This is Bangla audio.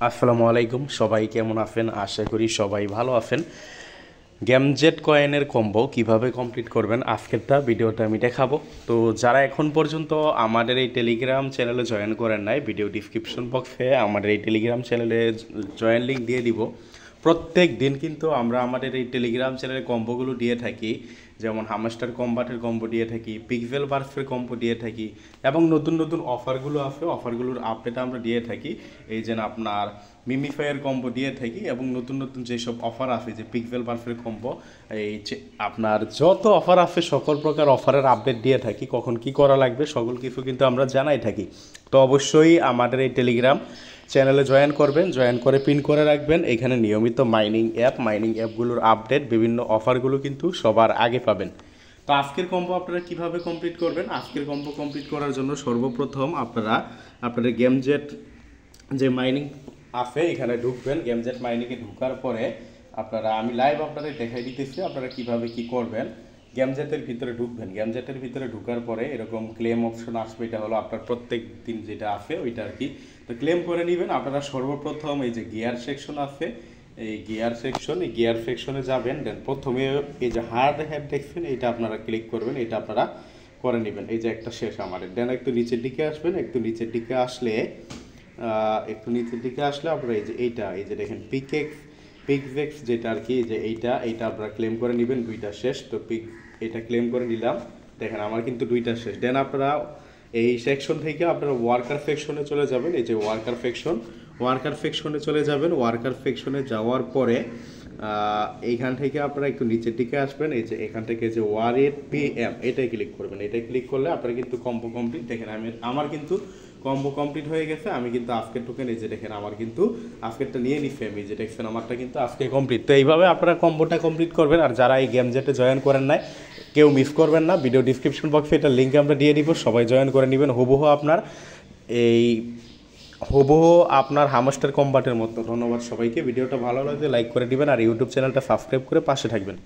আসসালামু আলাইকুম, সবাই কেমন আছেন? আশা করি সবাই ভালো আছেন। গ্যামজেট কয়েনের কম্বো কিভাবে কমপ্লিট করবেন আজকেরটা ভিডিওটা আমি দেখাবো। তো যারা এখন পর্যন্ত আমাদের এই টেলিগ্রাম চ্যানেলে জয়েন করেন নাই, ভিডিও ডিসক্রিপশন বক্সে আমাদের এই টেলিগ্রাম চ্যানেলে জয়েন লিঙ্ক দিয়ে দিব। প্রত্যেক দিন কিন্তু আমরা আমাদের এই টেলিগ্রাম চ্যানেলে কম্বোগুলো দিয়ে থাকি, যেমন হামস্টার কম্বাটের কম্বো দিয়ে থাকি, পিক্সেল বার্ফের কম্বো দিয়ে থাকি, এবং নতুন নতুন অফারগুলো আছে, অফারগুলোর আপডেট আমরা দিয়ে থাকি। এই যে আপনার মিমিফাইয়ের কম্বো দিয়ে থাকি, এবং নতুন নতুন যেসব অফার আছে, যে পিক্সেল বার্ফের কম্বো, এই আপনার যত অফার আছে সকল প্রকার অফারের আপডেট দিয়ে থাকি। কখন কি করা লাগবে সকল কিছু কিন্তু আমরা জানাই থাকি। তো অবশ্যই আমাদের এই টেলিগ্রাম চ্যানেলে জয়েন করবেন, জয়েন করে পিন করে রাখবেন। এখানে নিয়মিত মাইনিং অ্যাপগুলোর আপডেট, বিভিন্ন অফারগুলো কিন্তু সবার আগে পাবেন। তো আজকের কম্বো আপনারা কিভাবে কমপ্লিট করবেন? আজকের কম্বো কমপ্লিট করার জন্য সর্বপ্রথম আপনারা আপনাদের গেমজেট যে মাইনিং আছে এখানে ঢুকবেন। গেমজেট মাইনিংয়ে ঢোকার পরে আমি লাইভ আপনাদের দেখাই দিতেছি আপনারা কিভাবে কি করবেন। গেমজেটের ভিতরে ঢুকবেন। গেমজেটের ভিতরে ঢোকার পরে এরকম ক্লেম অপশন আসবে। এটা হলো আপনার প্রত্যেক দিন যেটা আছে ওইটা আর কি। তো ক্লেম করে নেবেন। আপনারা সর্বপ্রথম এই যে গিয়ার সেকশন আছে, এই গিয়ার সেকশনে যাবেন। দেন প্রথমে এই যে হার্ড হ্যাপ দেখছেন, এইটা আপনারা ক্লিক করবেন। এটা আপনারা করে নেবেন। এই যে একটা শেষ আমাদের। দেন একটু নিচের দিকে আসবেন। একটু নিচের দিকে আসলে আপনারা এই যে দেখেন পিকভেক্স যেটা আর কি, যে এইটা আপনারা ক্লেম করে নেবেন। দুইটা শেষ। তো এটা ক্লেম করে নিলাম। দেখেন আমার কিন্তু দুইটা শেষ। দেন আপনারা এই সেকশন থেকে আপনারা ওয়ার্কার সেকশনে চলে যাবেন। এই যে ওয়ার্কার সেকশনে চলে যাবেন। ওয়ার্কার সেকশনে যাওয়ার পরে এইখান থেকে আপনারা একটু নিচের দিকে আসবেন। এই যে এখান থেকে যে ওয়ারেট PM এটাই ক্লিক করবেন। এটাই ক্লিক করলে আপনারা কিন্তু কম্বো কমপ্লিট। দেখেন আমার কিন্তু কম্বো কমপ্লিট হয়ে গেছে। আমি কিন্তু আজকের টোকেন এই যে দেখেন আমার কিন্তু আজকেরটা নিয়ে নিচ্ছি আমি, যে দেখছেন আমারটা কিন্তু আজকে কমপ্লিট। তো এইভাবে আপনারা কম্বোটা কমপ্লিট করবেন। আর যারা এই গেমজেটে জয়েন করেন নাই, কেউ মিস করবেন না। ভিডিও ডিসক্রিপশন বক্সে এটা লিঙ্ক আমরা দিয়ে দিব, সবাই জয়েন করে নেবেন। হুবহু আপনার হামস্টার কম্বাটের মতো। ধন্যবাদ সবাইকে। ভিডিওটা ভালো লাগলে লাইক করে দিবেন, আর ইউটিউব চ্যানেলটা সাবস্ক্রাইব করে পাশে থাকবেন।